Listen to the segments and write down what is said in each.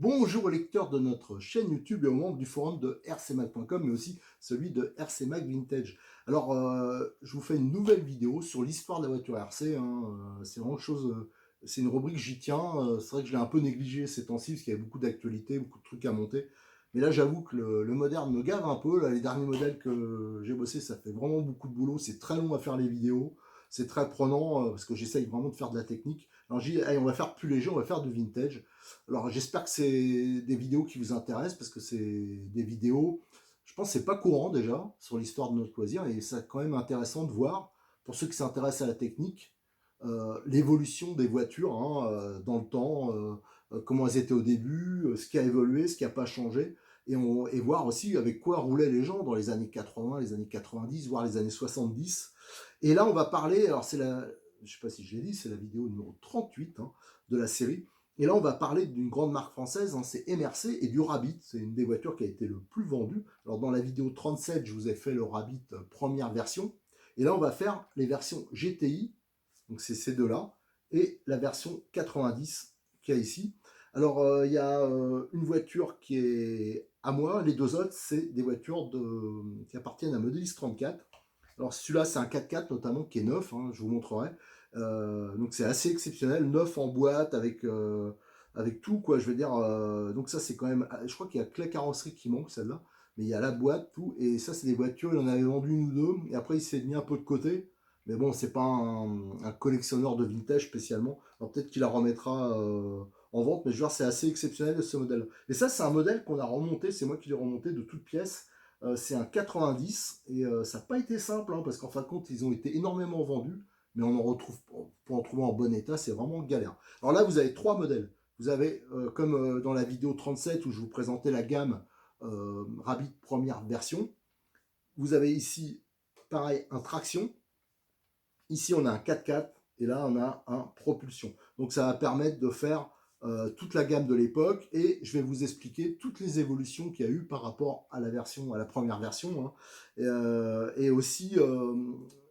Bonjour aux lecteurs de notre chaîne YouTube et aux membres du forum de rcmac.com, mais aussi celui de RCMac Vintage. Alors, je vous fais une nouvelle vidéo sur l'histoire de la voiture RC. C'est vraiment c'est une rubrique, j'y tiens. C'est vrai que je l'ai un peu négligé ces temps-ci, parce qu'il y avait beaucoup d'actualités, beaucoup de trucs à monter. Mais là, j'avoue que le moderne me gave un peu. Là, les derniers modèles que j'ai bossé, ça fait vraiment beaucoup de boulot. C'est très long à faire les vidéos. C'est très prenant, parce que j'essaye vraiment de faire de la technique. Alors, j'ai dit, allez, on va faire plus léger, on va faire du vintage. Alors j'espère que c'est des vidéos qui vous intéressent, parce que c'est des vidéos, je pense que c'est pas courant déjà sur l'histoire de notre loisir, et c'est quand même intéressant de voir, pour ceux qui s'intéressent à la technique, l'évolution des voitures dans le temps, comment elles étaient au début, ce qui a évolué, ce qui n'a pas changé, et voir aussi avec quoi roulaient les gens dans les années 80, les années 90, voire les années 70. Et là on va parler, alors je sais pas si je l'ai dit, c'est la vidéo numéro 38 de la série. Et là, on va parler d'une grande marque française, c'est MRC, et du Rabbit. C'est une des voitures qui a été le plus vendue. Alors, dans la vidéo 37, je vous ai fait le Rabbit première version. Et là, on va faire les versions GTI, donc c'est ces deux-là, et la version 90 qu'il y a ici. Alors, il y a une voiture qui est à moi, les deux autres, c'est des voitures qui appartiennent à Modelis 34. Alors, celui-là, c'est un 4x4 notamment qui est neuf, je vous montrerai. Donc c'est assez exceptionnel, neuf en boîte avec tout quoi. Je veux dire, donc ça c'est quand même, je crois qu'il y a que la carrosserie qui manque celle-là, mais il y a la boîte, tout, et ça c'est des voitures, il en avait vendu une ou deux, et après il s'est mis un peu de côté. Mais bon, c'est pas un collectionneur de vintage spécialement. Alors peut-être qu'il la remettra en vente, mais je veux dire, c'est assez exceptionnel ce modèle. Et ça, c'est un modèle qu'on a remonté, c'est moi qui l'ai remonté de toutes pièces. C'est un 90, et ça n'a pas été simple, parce qu'en fin de compte, ils ont été énormément vendus, mais on en retrouve, pour en trouver en bon état, c'est vraiment galère. Alors là, vous avez trois modèles. Vous avez, comme dans la vidéo 37 où je vous présentais la gamme Rabbit première version, vous avez ici, pareil, un traction. Ici, on a un 4x4 et là, on a un propulsion. Donc, ça va permettre de faire toute la gamme de l'époque, et je vais vous expliquer toutes les évolutions qu'il y a eu par rapport à la première version, et aussi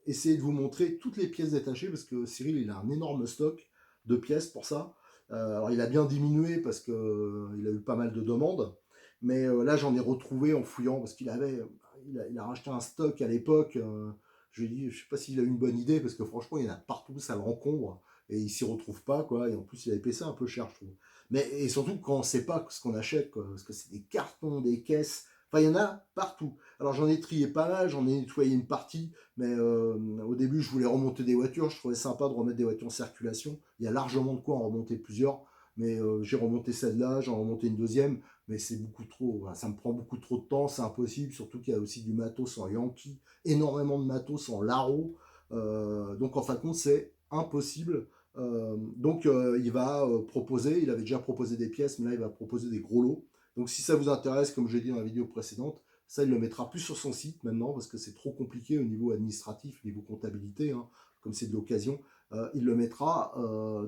essayer de vous montrer toutes les pièces détachées, parce que Cyril, il a un énorme stock de pièces pour ça. Alors, il a bien diminué parce qu'il a eu pas mal de demandes, mais là, j'en ai retrouvé en fouillant, parce il a racheté un stock à l'époque. Je lui ai dit, je sais pas s'il a eu une bonne idée, parce que franchement, il y en a partout, ça l'encombre, et il s'y retrouve pas, quoi. Et en plus, il avait payé ça un peu cher, je trouve. Mais, et surtout, quand on sait pas ce qu'on achète, quoi, parce que c'est des cartons, des caisses, enfin, il y en a partout. Alors, j'en ai trié pas mal, j'en ai nettoyé une partie, mais au début, je voulais remonter des voitures, je trouvais sympa de remettre des voitures en circulation. Il y a largement de quoi en remonter plusieurs, mais j'ai remonté celle-là, j'en ai remonté une deuxième, mais c'est beaucoup trop, ça me prend beaucoup trop de temps, c'est impossible, surtout qu'il y a aussi du matos en Yankee, énormément de matos en Laro, donc en fin de compte c'est impossible. Donc il va proposer, il avait déjà proposé des pièces, mais là il va proposer des gros lots. Donc si ça vous intéresse, comme j'ai dit dans la vidéo précédente, ça il le mettra plus sur son site maintenant, parce que c'est trop compliqué au niveau administratif, au niveau comptabilité, comme c'est de l'occasion. Il le mettra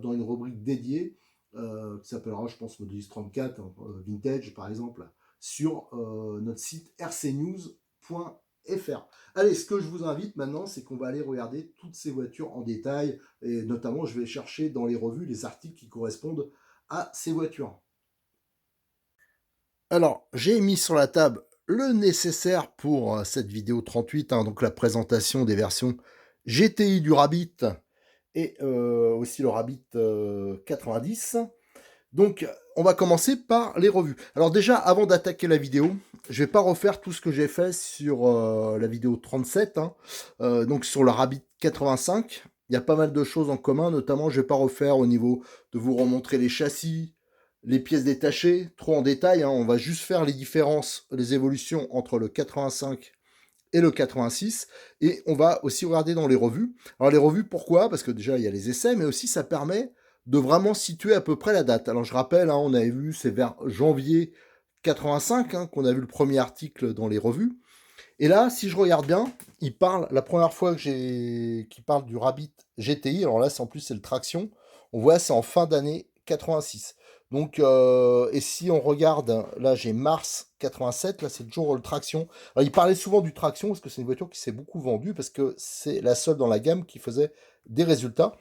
dans une rubrique dédiée, qui s'appellera, je pense, Modelis 34, Vintage par exemple, sur notre site rcnews.fr. Allez, ce que je vous invite maintenant, c'est qu'on va aller regarder toutes ces voitures en détail, et notamment je vais chercher dans les revues les articles qui correspondent à ces voitures. Alors, j'ai mis sur la table le nécessaire pour cette vidéo 38, donc la présentation des versions GTI du Rabbit, et aussi le Rabbit 90. Donc, on va commencer par les revues. Alors déjà, avant d'attaquer la vidéo, je vais pas refaire tout ce que j'ai fait sur la vidéo 37, donc sur le Rabbit 85. Il y a pas mal de choses en commun, notamment je vais pas refaire au niveau de vous remontrer les châssis, les pièces détachées, trop en détail. On va juste faire les différences, les évolutions entre le 85 et le 86, et on va aussi regarder dans les revues. Alors les revues, pourquoi? Parce que déjà il y a les essais, mais aussi ça permet de vraiment situer à peu près la date. Alors je rappelle, on avait vu, c'est vers janvier 85 qu'on a vu le premier article dans les revues, Et là, si je regarde bien, il parle, la première fois qu'il parle du Rabbit GTI, alors là, c'est en plus, c'est le traction, on voit, c'est en fin d'année 86. Donc, et si on regarde, là, j'ai mars 87, là, c'est toujours le traction. Alors, il parlait souvent du traction parce que c'est une voiture qui s'est beaucoup vendue, parce que c'est la seule dans la gamme qui faisait des résultats.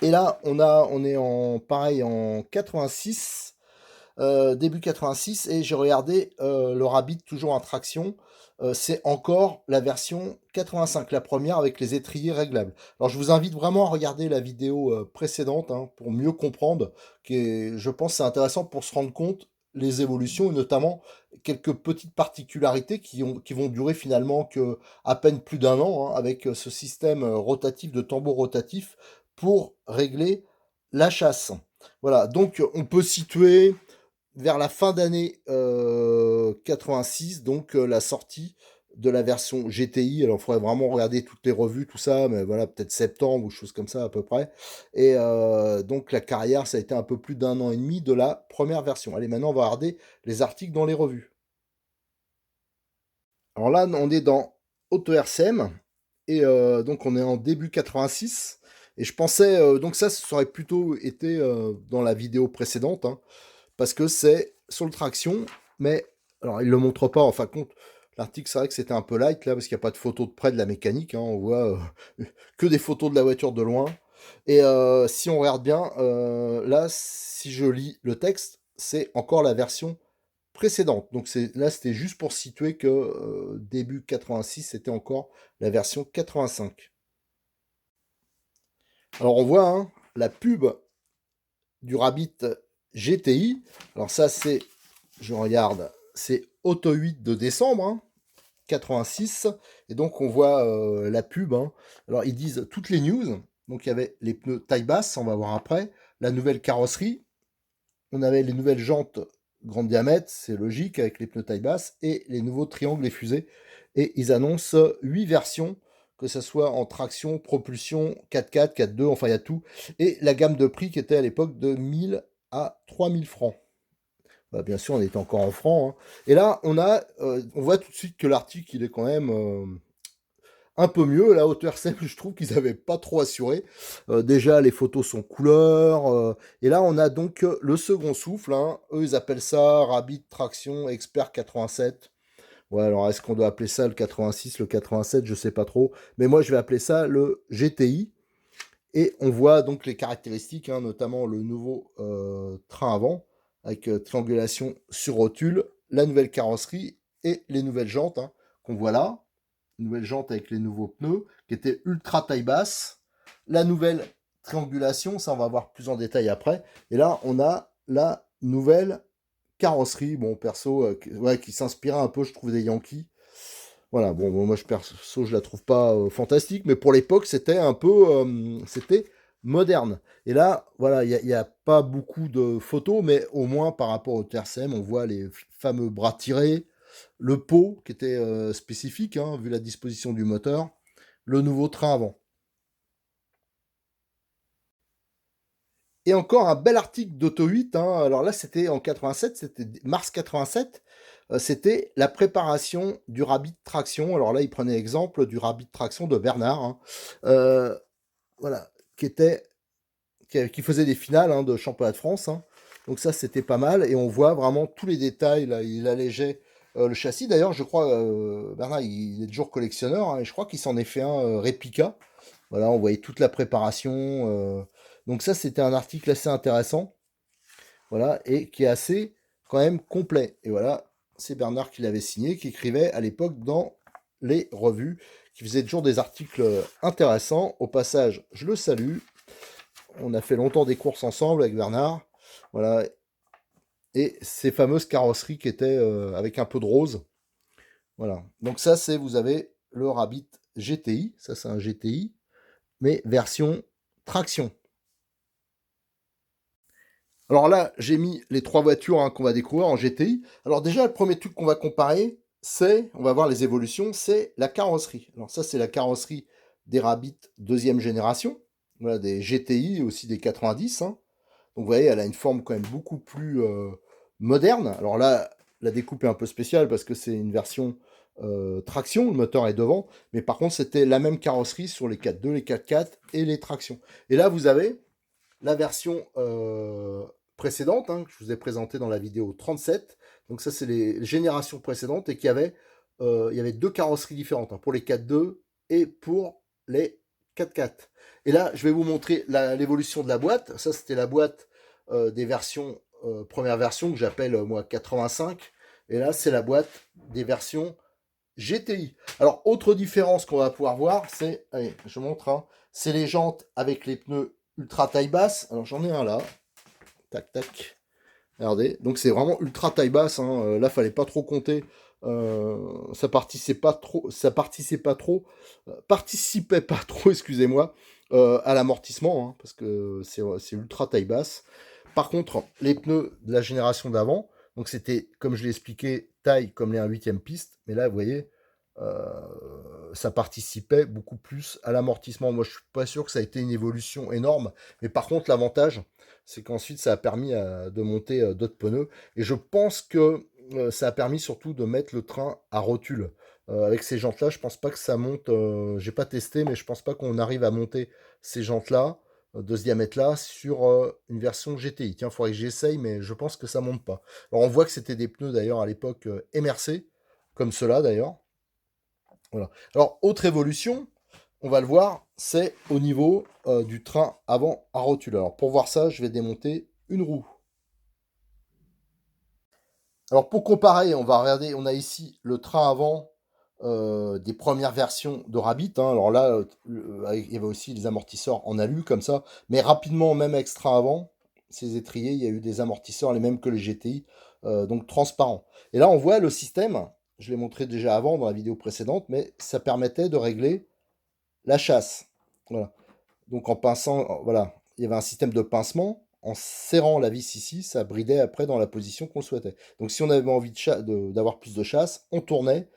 Et là, on est en, pareil, en 86, début 86, et j'ai regardé le Rabbit toujours en traction. C'est encore la version 85, la première avec les étriers réglables. Alors je vous invite vraiment à regarder la vidéo précédente hein, pour mieux comprendre, je pense que c'est intéressant pour se rendre compte les évolutions et notamment quelques petites particularités qui vont durer finalement que à peine plus d'un an hein, avec ce système rotatif de tambour rotatif pour régler la chasse. Voilà, donc on peut situer vers la fin d'année 86, donc la sortie de la version GTI. Alors, il faudrait vraiment regarder toutes les revues, tout ça, mais voilà, peut-être septembre ou chose comme ça à peu près. Et donc, la carrière, ça a été un peu plus d'un an et demi de la première version. Allez, maintenant, on va regarder les articles dans les revues. Alors là, on est dans AutoRCM, et donc on est en début 86. Et je pensais, donc ça aurait plutôt été dans la vidéo précédente, hein, parce que c'est sur le traction, mais alors il le montre pas, en fin de compte, l'article c'est vrai que c'était un peu light là, parce qu'il n'y a pas de photos de près de la mécanique, hein, on voit que des photos de la voiture de loin. Et si on regarde bien, là, si je lis le texte, c'est encore la version précédente. Donc là, c'était juste pour situer que début 86, c'était encore la version 85. Alors on voit hein, la pub du Rabbit GTI. Alors ça, c'est, je regarde, c'est Auto 8 de décembre, hein, 86. Et donc on voit la pub. Hein. Alors ils disent toutes les news. Donc il y avait les pneus taille basse, on va voir après. La nouvelle carrosserie. On avait les nouvelles jantes grand diamètre, c'est logique, avec les pneus taille basse. Et les nouveaux triangles et fusées. Et ils annoncent 8 versions, que ce soit en traction, propulsion, 4x4, 4x2, enfin il y a tout. Et la gamme de prix qui était à l'époque de 1000 à 3000 francs. Bah, bien sûr, on était encore en francs. Hein. Et là, on voit tout de suite que l'article, il est quand même un peu mieux. La hauteur simple, je trouve qu'ils n'avaient pas trop assuré. Déjà, les photos sont couleur. Et là, on a donc le second souffle. Hein. Eux, ils appellent ça Rabbit Traction Expert 87. Ouais, alors est-ce qu'on doit appeler ça le 86, le 87, je sais pas trop. Mais moi, je vais appeler ça le GTI. Et on voit donc les caractéristiques, hein, notamment le nouveau train avant, avec triangulation sur rotule, la nouvelle carrosserie et les nouvelles jantes hein, qu'on voit là. Nouvelle jante avec les nouveaux pneus, qui étaient ultra taille basse. La nouvelle triangulation, ça on va voir plus en détail après. Et là, on a la nouvelle carrosserie, bon perso, qui s'inspirait un peu, je trouve, des Yankees. Voilà, bon, moi perso, je la trouve pas fantastique, mais pour l'époque, c'était un peu, c'était moderne. Et là, voilà, il n'y a pas beaucoup de photos, mais au moins par rapport au TRCM, on voit les fameux bras tirés, le pot qui était spécifique, hein, vu la disposition du moteur, le nouveau train avant. Et encore un bel article d'Auto 8, hein, alors là c'était en 87, c'était mars 87, c'était la préparation du Rabbit Traction. Alors là, il prenait exemple du Rabbit Traction de Bernard, hein, euh, voilà, qui faisait des finales hein, de championnat de France. Hein. Donc ça, c'était pas mal. Et on voit vraiment tous les détails. Là, il allégeait le châssis. D'ailleurs, je crois, Bernard, il est toujours collectionneur. Hein, et je crois qu'il s'en est fait un réplica. Voilà, on voyait toute la préparation. Donc ça, c'était un article assez intéressant. Voilà, et qui est assez quand même complet. Et voilà, c'est Bernard qui l'avait signé, qui écrivait à l'époque dans les revues, qui faisait toujours des articles intéressants. Au passage, je le salue. On a fait longtemps des courses ensemble avec Bernard. Voilà. Et ces fameuses carrosseries qui étaient avec un peu de rose. Voilà. Donc ça, c'est, vous avez le Rabbit GTI. Ça, c'est un GTI, mais version traction. Alors là, j'ai mis les trois voitures hein, qu'on va découvrir en GTI. Alors déjà, le premier truc qu'on va comparer, on va voir les évolutions, c'est la carrosserie. Alors ça, c'est la carrosserie des Rabbit deuxième génération. Voilà, des GTI et aussi des 90. Hein. Donc vous voyez, elle a une forme quand même beaucoup plus moderne. Alors là, la découpe est un peu spéciale parce que c'est une version traction, le moteur est devant, mais par contre c'était la même carrosserie sur les 4.2, les 4x4 et les tractions. Et là vous avez la version précédente, hein, que je vous ai présentée dans la vidéo 37. Donc ça c'est les générations précédentes et il y avait deux carrosseries différentes, hein, pour les 4.2 et pour les 4x4. Et là je vais vous montrer l'évolution de la boîte. Ça c'était la boîte des versions, première version que j'appelle moi 85. Et là c'est la boîte des versions GTI. Alors, autre différence qu'on va pouvoir voir, c'est, allez, je montre, hein, c'est les jantes avec les pneus ultra taille basse. Alors, j'en ai un là. Tac, tac. Regardez. Donc, c'est vraiment ultra taille basse, hein. Là, fallait pas trop compter. Ça participait pas trop, participait pas trop, excusez-moi, à l'amortissement, hein, parce que c'est ultra taille basse. Par contre, les pneus de la génération d'avant, donc c'était, comme je l'ai expliqué, taille comme les 1/8e piste, mais là, vous voyez, ça participait beaucoup plus à l'amortissement. Moi, je suis pas sûr que ça a été une évolution énorme, mais par contre, l'avantage, c'est qu'ensuite, ça a permis de monter d'autres pneus, et je pense que ça a permis surtout de mettre le train à rotule. Avec ces jantes-là, je pense pas que ça monte, j'ai pas testé, mais je pense pas qu'on arrive à monter ces jantes-là, de ce diamètre-là, sur une version GTI. Tiens, il faudrait que j'essaye, mais je pense que ça monte pas. Alors, on voit que c'était des pneus, d'ailleurs, à l'époque MRC, comme ceux-là, d'ailleurs. Voilà. Alors, autre évolution, on va le voir, c'est au niveau du train avant à rotule. Alors, pour voir ça, je vais démonter une roue. Alors, pour comparer, on va regarder, on a ici le train avant des premières versions de Rabbit, hein. Alors là, il y avait aussi les amortisseurs en alu, comme ça. Mais rapidement, même avec ce train avant, ces étriers, il y a eu des amortisseurs, les mêmes que les GTI, donc transparents. Et là, on voit le système, je l'ai montré déjà avant dans la vidéo précédente, mais ça permettait de régler la chasse. Voilà. Donc en pinçant, voilà, il y avait un système de pincement. En serrant la vis ici, ça bridait après dans la position qu'on souhaitait. Donc si on avait envie d'avoir plus de chasse, on tournait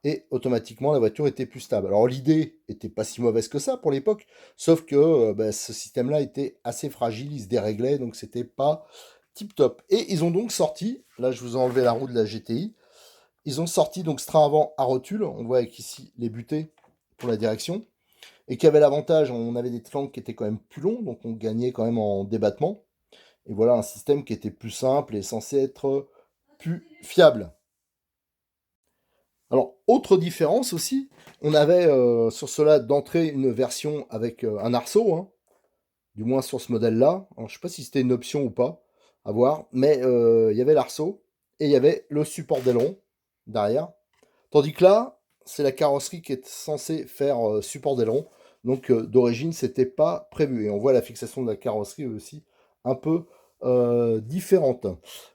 et automatiquement la voiture était plus stable. Alors l'idée était pas si mauvaise que ça pour l'époque, sauf que ce système-là était assez fragile, il se déréglait, donc c'était pas tip top. Et ils ont donc sorti, là je vous ai enlevé la roue de la GTI, ils ont sorti donc ce train avant à rotule, on voit avec ici les butées pour la direction, et qui avait l'avantage, on avait des flancs qui étaient quand même plus longs, donc on gagnait quand même en débattement. Et voilà un système qui était plus simple et censé être plus fiable. Alors, autre différence aussi, on avait sur cela d'entrée une version avec un arceau, hein, du moins sur ce modèle-là. Je ne sais pas si c'était une option ou pas, à voir, mais il y avait l'arceau et il y avait le support d'aileron derrière. Tandis que là, c'est la carrosserie qui est censée faire support d'aileron. Donc d'origine, c'était pas prévu. Et on voit la fixation de la carrosserie aussi un peu différente.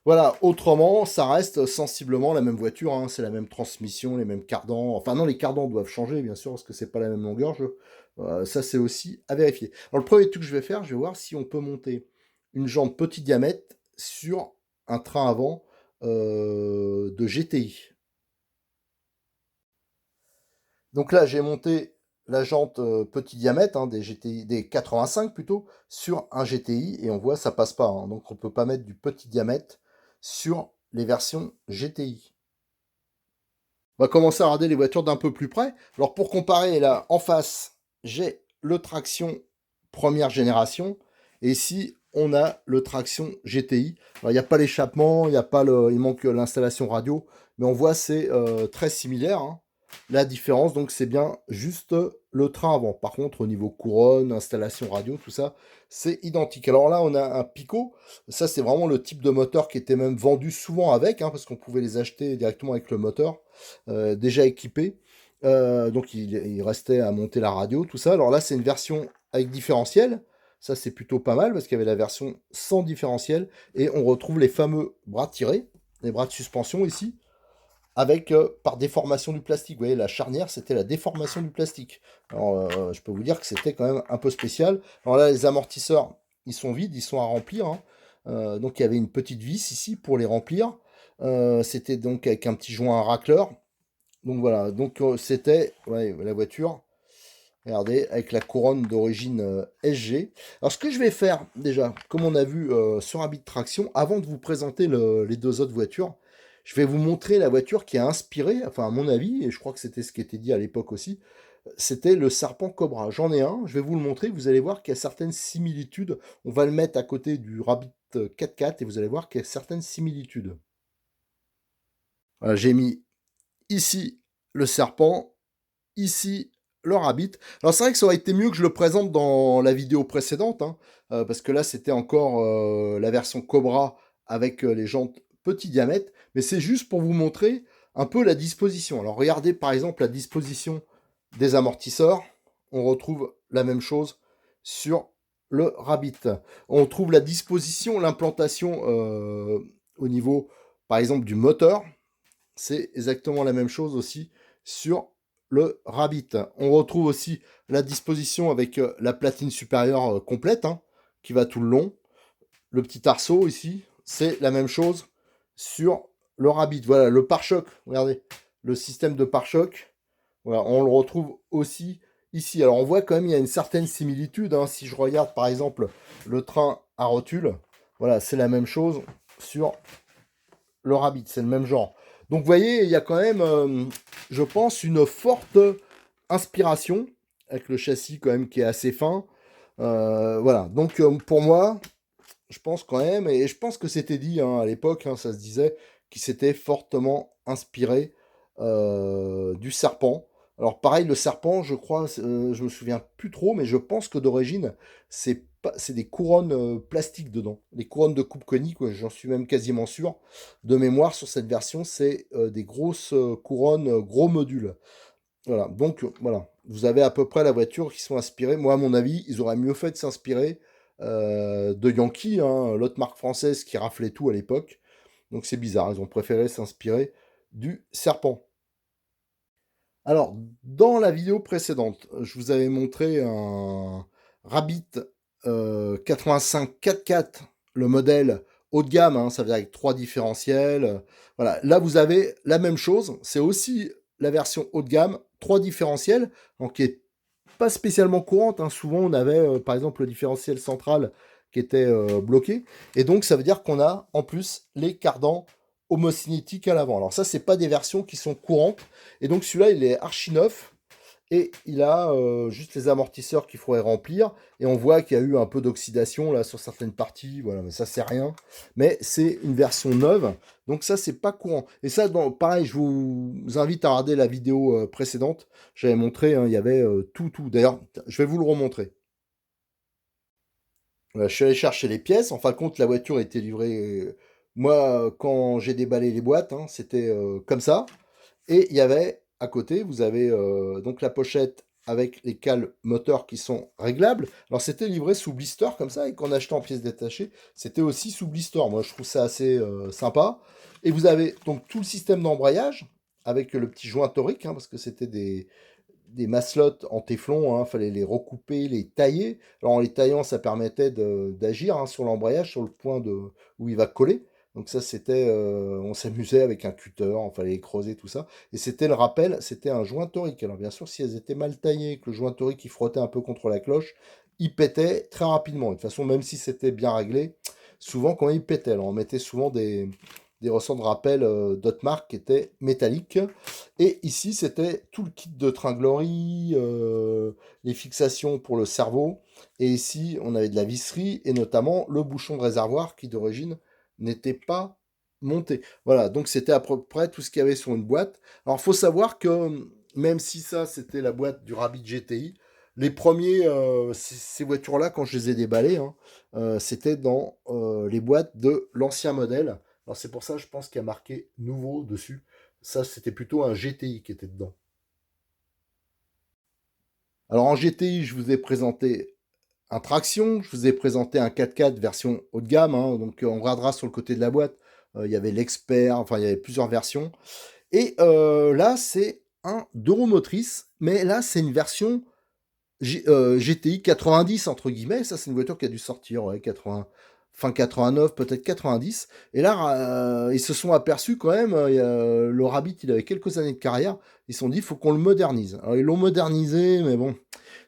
Voilà, autrement, ça reste sensiblement la même voiture, hein. C'est la même transmission, les mêmes cardans. Enfin non, les cardans doivent changer, bien sûr, parce que c'est pas la même longueur. Ça, c'est aussi à vérifier. Alors le premier truc que je vais faire, je vais voir si on peut monter une jambe petit diamètre sur un train avant de GTI. Donc là, j'ai monté la jante petit diamètre, hein, des GTI, des 85 plutôt, sur un GTI, et on voit ça passe pas, hein. Donc on peut pas mettre du petit diamètre sur les versions GTI. On va commencer à regarder les voitures d'un peu plus près. Alors pour comparer, là, en face, j'ai le traction première génération, et ici, on a le traction GTI. Alors il n'y a pas l'échappement, il manque l'installation radio, mais on voit c'est très similaire, hein. La différence, donc, c'est bien juste le train avant. Par contre, au niveau couronne, installation radio, tout ça, c'est identique. Alors là, on a un Pico. Ça, c'est vraiment le type de moteur qui était même vendu souvent avec, hein, parce qu'on pouvait les acheter directement avec le moteur, déjà équipé. Donc, il restait à monter la radio, tout ça. Alors là, c'est une version avec différentiel. Ça, c'est plutôt pas mal, parce qu'il y avait la version sans différentiel. Et on retrouve les fameux bras tirés, les bras de suspension ici, avec par déformation du plastique. Vous voyez, la charnière, c'était la déformation du plastique. Alors, je peux vous dire que c'était quand même un peu spécial. Alors là, les amortisseurs, ils sont vides, ils sont à remplir, hein. Donc, il y avait une petite vis ici pour les remplir. C'était donc avec un petit joint racleur. Donc, voilà. Donc, c'était la voiture, regardez, avec la couronne d'origine SG. Alors, ce que je vais faire, déjà, comme on a vu sur Habit Traction, avant de vous présenter les deux autres voitures, Je vais vous montrer la voiture qui a inspiré, enfin à mon avis, et je crois que c'était ce qui était dit à l'époque aussi, c'était le Serpent Cobra. J'en ai un, je vais vous le montrer, vous allez voir qu'il y a certaines similitudes. On va le mettre à côté du Rabbit 4x4 et vous allez voir qu'il y a certaines similitudes. Voilà, j'ai mis ici le serpent, ici le rabbit. Alors c'est vrai que ça aurait été mieux que je le présente dans la vidéo précédente, hein, parce que là c'était encore la version Cobra avec les jantes petit diamètre, mais c'est juste pour vous montrer un peu la disposition. Alors regardez par exemple la disposition des amortisseurs, on retrouve la même chose sur le rabbit. On trouve la disposition, l'implantation au niveau par exemple du moteur, c'est exactement la même chose aussi sur le Rabbit. On retrouve aussi la disposition avec la platine supérieure complète, hein, qui va tout le long. Le petit arceau ici, c'est la même chose sur le Rabbit. Voilà, le pare-choc, regardez, le système de pare-choc, voilà, on le retrouve aussi ici. Alors on voit quand même il y a une certaine similitude, hein. Si je regarde par exemple le train à rotule, voilà, c'est la même chose sur le Rabbit, c'est le même genre. Donc vous voyez, il y a quand même, je pense, une forte inspiration, avec le châssis quand même qui est assez fin. Voilà, donc pour moi, je pense quand même, et je pense que c'était dit hein, à l'époque, hein, ça se disait, qu'il s'était fortement inspiré du serpent. Alors pareil, le serpent, je crois, je me souviens plus trop, mais je pense que d'origine, c'est des couronnes plastiques dedans. Les couronnes de coupe conique, ouais, j'en suis même quasiment sûr. De mémoire, sur cette version, c'est des grosses couronnes, gros modules. Voilà, donc voilà, vous avez à peu près la voiture qui sont inspirées. Moi, à mon avis, ils auraient mieux fait de s'inspirer de Yankee, hein, l'autre marque française qui raflait tout à l'époque. Donc c'est bizarre, ils ont préféré s'inspirer du serpent. Alors, dans la vidéo précédente, je vous avais montré un Rabbit 85 4x4, le modèle haut de gamme, hein, ça veut dire avec 3 différentiels. Voilà, là vous avez la même chose, c'est aussi la version haut de gamme, 3 différentiels, donc qui est pas spécialement courante, hein. Souvent on avait par exemple le différentiel central qui était bloqué, et donc ça veut dire qu'on a en plus les cardans homocinétiques à l'avant. Alors ça c'est pas des versions qui sont courantes, et donc celui-là il est archi neuf, et il a juste les amortisseurs qu'il faudrait remplir, et on voit qu'il y a eu un peu d'oxydation là sur certaines parties, voilà, mais ça c'est rien, mais c'est une version neuve, donc ça c'est pas courant. Et ça, pareil, je vous invite à regarder la vidéo précédente, j'avais montré, hein, il y avait tout, d'ailleurs, je vais vous le remontrer. Voilà, je suis allé chercher les pièces, en fin de compte la voiture était livrée, moi quand j'ai déballé les boîtes, hein, c'était comme ça. Et il y avait à côté, vous avez donc la pochette avec les cales moteurs qui sont réglables. Alors c'était livré sous blister comme ça, et qu'on achetait en pièces détachées, c'était aussi sous blister. Moi je trouve ça assez sympa. Et vous avez donc tout le système d'embrayage avec le petit joint torique, hein, parce que c'était des maslottes en téflon, il fallait les recouper, les tailler. Alors en les taillant, ça permettait d'agir hein, sur l'embrayage, sur le point où il va coller. Donc ça, c'était, on s'amusait avec un cutter, il fallait les creuser, tout ça. Et c'était le rappel, c'était un joint torique. Alors bien sûr, si elles étaient mal taillées, que le joint torique il frottait un peu contre la cloche, il pétait très rapidement. Et de toute façon, même si c'était bien réglé, souvent quand il pétait, alors on mettait souvent des ressorts de rappel d'Otmar qui étaient métalliques. Et ici, c'était tout le kit de tringlerie, les fixations pour le cerveau. Et ici, on avait de la visserie et notamment le bouchon de réservoir qui d'origine n'était pas monté. Voilà, donc c'était à peu près tout ce qu'il y avait sur une boîte. Alors, il faut savoir que même si ça, c'était la boîte du Rabbit GTI, les premiers, ces voitures-là, quand je les ai déballées, hein, c'était dans les boîtes de l'ancien modèle. Alors c'est pour ça, je pense qu'il y a marqué nouveau dessus. Ça, c'était plutôt un GTI qui était dedans. Alors en GTI, je vous ai présenté un traction, je vous ai présenté un 4x4 version haut de gamme, hein, donc on regardera sur le côté de la boîte, il y avait l'expert, enfin il y avait plusieurs versions. Et là, c'est un 2 roues motrices, mais là, c'est une version GTI 90, entre guillemets. Ça, c'est une voiture qui a dû sortir, ouais, 80, fin 89, peut-être 90. Et là, ils se sont aperçus quand même, le Rabbit, il avait quelques années de carrière. Ils se sont dit, il faut qu'on le modernise. Alors, ils l'ont modernisé, mais bon,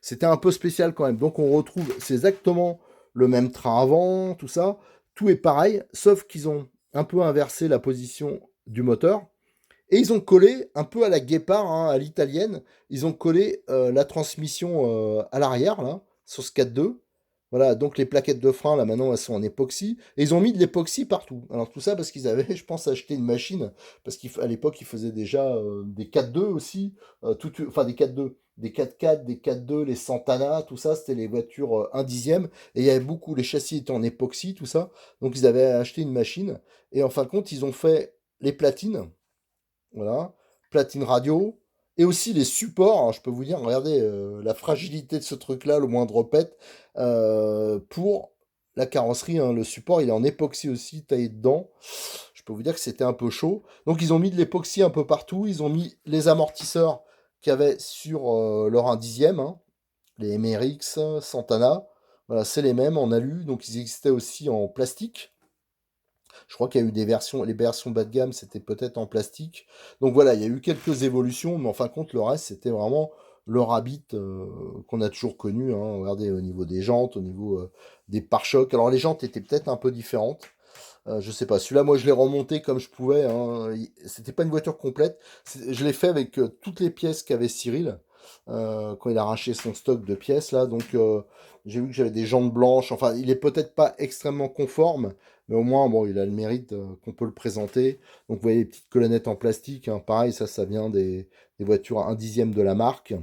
c'était un peu spécial quand même. Donc, on retrouve, c'est exactement le même train avant, tout ça. Tout est pareil, sauf qu'ils ont un peu inversé la position du moteur. Et ils ont collé, un peu à la Guépard, hein, à l'italienne, ils ont collé la transmission à l'arrière, là, sur ce 4.2. Voilà, donc les plaquettes de frein, là, maintenant, elles sont en époxy. Et ils ont mis de l'époxy partout. Alors tout ça parce qu'ils avaient, je pense, acheté une machine, parce qu'à l'époque, ils faisaient déjà des 4.2 aussi, enfin des 4.2, des 4x4, des 4.2, les Santana, tout ça, c'était les voitures 1 dixième. Et il y avait beaucoup, les châssis étaient en époxy, tout ça. Donc ils avaient acheté une machine. Et en fin de compte, ils ont fait les platines. Voilà, platine radio, et aussi les supports. Alors, je peux vous dire, regardez la fragilité de ce truc-là, le moindre pète, pour la carrosserie, hein, le support, il est en époxy aussi, taillé dedans. Je peux vous dire que c'était un peu chaud. Donc, ils ont mis de l'époxy un peu partout. Ils ont mis les amortisseurs qu'il y avait sur leur 1 dixième, hein, les MRX, Santana. Voilà, c'est les mêmes en alu. Donc, ils existaient aussi en plastique. Je crois qu'il y a eu des versions, les versions bas de gamme, c'était peut-être en plastique. Donc voilà, il y a eu quelques évolutions, mais en fin de compte, le reste, c'était vraiment le Rabbit qu'on a toujours connu, hein. Regardez, au niveau des jantes, au niveau des pare-chocs. Alors les jantes étaient peut-être un peu différentes. Je sais pas. Celui-là, moi, je l'ai remonté comme je pouvais, hein. C'était pas une voiture complète. Je l'ai fait avec toutes les pièces qu'avait Cyril quand il a arraché son stock de pièces là. Donc, j'ai vu que j'avais des jantes blanches. Enfin, il est peut-être pas extrêmement conforme, mais au moins, bon, il a le mérite qu'on peut le présenter. Donc, vous voyez les petites colonnettes en plastique, hein. Pareil, ça vient des voitures 1 dixième de la marque.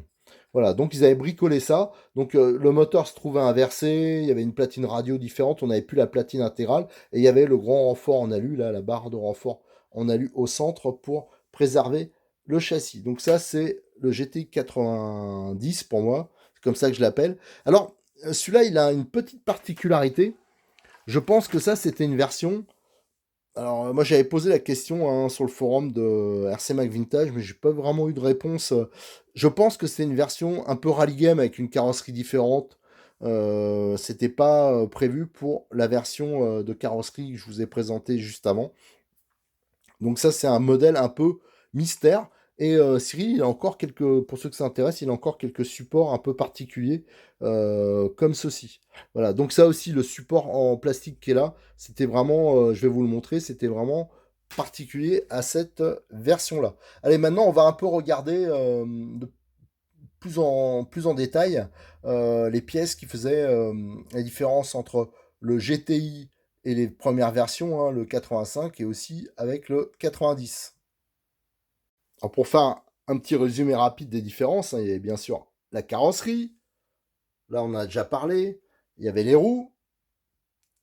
Voilà, donc ils avaient bricolé ça. Donc le moteur se trouvait inversé, il y avait une platine radio différente, on n'avait plus la platine intégrale, et il y avait le grand renfort en alu, là, la barre de renfort en alu au centre pour préserver le châssis. Donc ça, c'est le GT 90 pour moi, c'est comme ça que je l'appelle. Alors, celui-là, il a une petite particularité. Je pense que ça, c'était une version. Alors, moi, j'avais posé la question, hein, sur le forum de RC Mac Vintage, mais j'ai pas vraiment eu de réponse. Je pense que c'est une version un peu rallye game avec une carrosserie différente. C'était pas prévu pour la version de carrosserie que je vous ai présentée juste avant. Donc ça, c'est un modèle un peu mystère. Et Cyril, il a encore quelques, pour ceux que ça intéresse, il a encore quelques supports un peu particuliers, comme ceci. Voilà, donc ça aussi, le support en plastique qui est là, c'était vraiment, je vais vous le montrer, c'était vraiment particulier à cette version-là. Allez, maintenant, on va un peu regarder de plus en détail les pièces qui faisaient la différence entre le GTI et les premières versions, hein, le 85 et aussi avec le 90. Alors pour faire un petit résumé rapide des différences, hein, il y avait bien sûr la carrosserie, là on en a déjà parlé, il y avait les roues,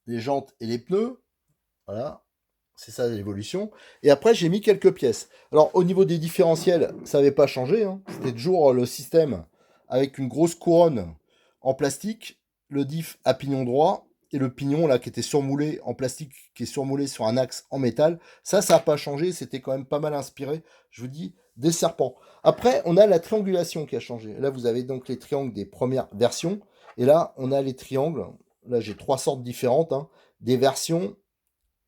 les jantes et les pneus, voilà, c'est ça l'évolution. Et après j'ai mis quelques pièces. Alors au niveau des différentiels, ça n'avait pas changé, hein. C'était toujours le système avec une grosse couronne en plastique, le diff à pignon droit, et le pignon là qui était surmoulé en plastique, qui est surmoulé sur un axe en métal. Ça n'a pas changé, c'était quand même pas mal inspiré, je vous dis, des serpents. Après, on a la triangulation qui a changé. Là, vous avez donc les triangles des premières versions, et là, on a les triangles. Là, j'ai 3 sortes différentes, hein, des versions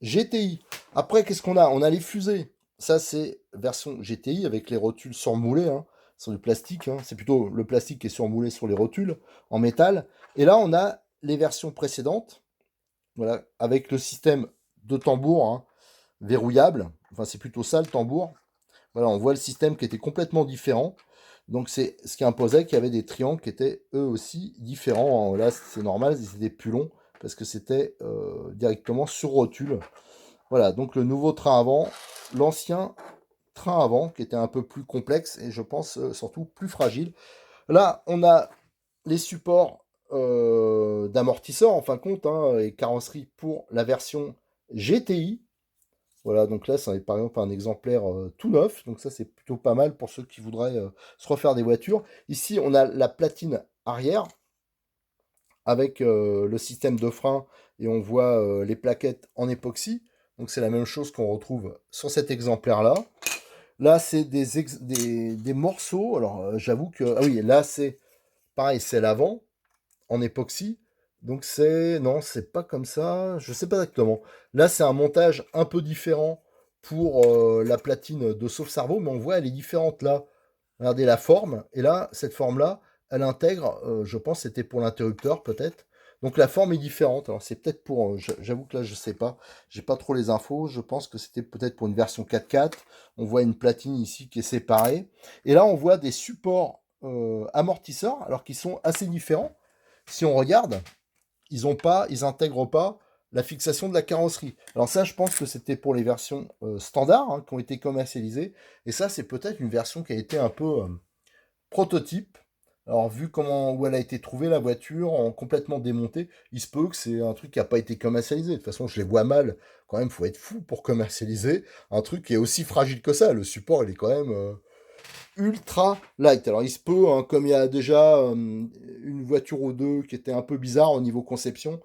GTI. Après, qu'est-ce qu'on a? On a les fusées. Ça, c'est version GTI avec les rotules surmoulées, hein, sur du plastique, hein. C'est plutôt le plastique qui est surmoulé sur les rotules en métal. Et là, on a les versions précédentes, voilà, avec le système de tambour, hein, verrouillable. Enfin, c'est plutôt ça le tambour. Voilà, on voit le système qui était complètement différent. Donc, c'est ce qui imposait qu'il y avait des triangles qui étaient eux aussi différents. Là, c'est normal, ils étaient plus longs parce que c'était directement sur rotule. Voilà, donc le nouveau train avant, l'ancien train avant, qui était un peu plus complexe et je pense surtout plus fragile. Là, on a les supports d'amortisseurs, en fin de compte, hein, et carrosserie pour la version GTI. Voilà, donc là, c'est par exemple un exemplaire tout neuf, donc ça c'est plutôt pas mal pour ceux qui voudraient se refaire des voitures. Ici, on a la platine arrière avec le système de frein et on voit les plaquettes en époxy. Donc c'est la même chose qu'on retrouve sur cet exemplaire-là. Là, c'est des morceaux. Alors j'avoue que... Ah oui, là c'est pareil, c'est l'avant en époxy. Donc c'est... Non, c'est pas comme ça. Je sais pas exactement. Là, c'est un montage un peu différent pour la platine de sauve-cerveau, mais on voit elle est différente là. Regardez la forme. Et là, cette forme-là, elle intègre, je pense c'était pour l'interrupteur peut-être. Donc la forme est différente. Alors c'est peut-être pour, j'avoue que là je sais pas, j'ai pas trop les infos. Je pense que c'était peut-être pour une version 4x4. On voit une platine ici qui est séparée. Et là on voit des supports amortisseurs, alors qu'ils sont assez différents. Si on regarde, ils intègrent pas la fixation de la carrosserie. Alors ça, je pense que c'était pour les versions standards hein, qui ont été commercialisées. Et ça, c'est peut-être une version qui a été un peu prototype. Alors, vu comment où elle a été trouvée, la voiture, en complètement démontée, il se peut que c'est un truc qui n'a pas été commercialisé. De toute façon, je les vois mal. Quand même, faut être fou pour commercialiser un truc qui est aussi fragile que ça. Le support, il est quand même ultra light. Alors, il se peut, hein, comme il y a déjà une voiture ou deux qui était un peu bizarre au niveau conception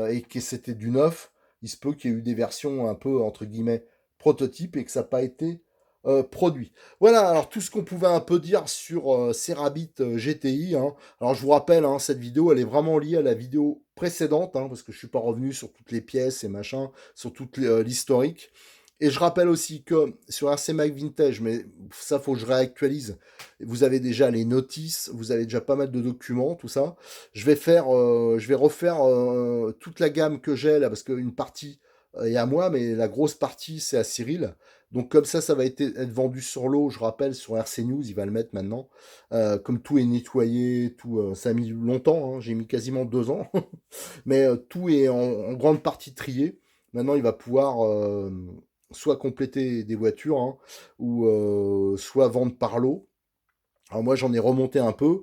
et que c'était du neuf, il se peut qu'il y ait eu des versions un peu, entre guillemets, prototypes et que ça n'a pas été produit. Voilà, alors tout ce qu'on pouvait un peu dire sur Cerabit GTI. Hein. Alors je vous rappelle, hein, cette vidéo, elle est vraiment liée à la vidéo précédente, hein, parce que je suis pas revenu sur toutes les pièces et machin, sur toute l'historique. Et je rappelle aussi que sur RC Mag Vintage, mais ça faut que je réactualise, vous avez déjà les notices, vous avez déjà pas mal de documents, tout ça. Je vais refaire toute la gamme que j'ai là, parce qu'une partie est à moi, mais la grosse partie c'est à Cyril. Donc comme ça va être vendu sur l'eau, je rappelle, sur RC News, il va le mettre maintenant. Comme tout est nettoyé, tout, ça a mis longtemps, hein, j'ai mis quasiment 2 ans, mais tout est en grande partie trié. Maintenant, il va pouvoir soit compléter des voitures, hein, ou soit vendre par lot. Alors moi, j'en ai remonté un peu,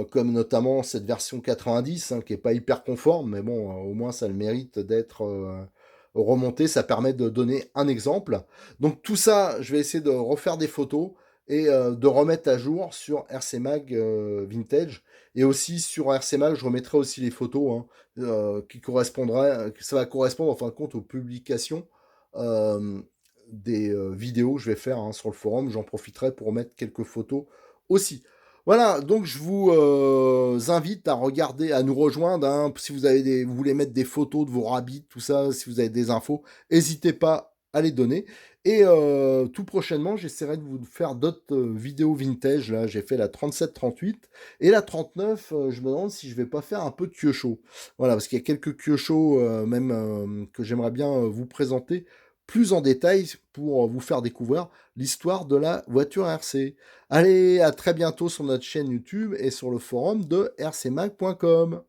comme notamment cette version 90, hein, qui est pas hyper conforme, mais bon, au moins ça a le mérite d'être remonté. Ça permet de donner un exemple. Donc tout ça, je vais essayer de refaire des photos et de remettre à jour sur RC Mag Vintage. Et aussi sur RC Mag, je remettrai aussi les photos hein, qui correspondraient, que ça va correspondre en fin de compte aux publications euh, des vidéos que je vais faire hein, sur le forum. J'en profiterai pour mettre quelques photos aussi. Voilà, donc je vous invite à regarder, à nous rejoindre. Hein, si vous voulez mettre des photos de vos rabbits, tout ça, si vous avez des infos, n'hésitez pas à les donner. Et tout prochainement, j'essaierai de vous faire d'autres vidéos vintage. Là, j'ai fait la 37-38 et la 39. Je me demande si je vais pas faire un peu de Kyosho. Voilà, parce qu'il y a quelques Kyosho même que j'aimerais bien vous présenter plus en détail pour vous faire découvrir l'histoire de la voiture RC. Allez, à très bientôt sur notre chaîne YouTube et sur le forum de rcmag.com.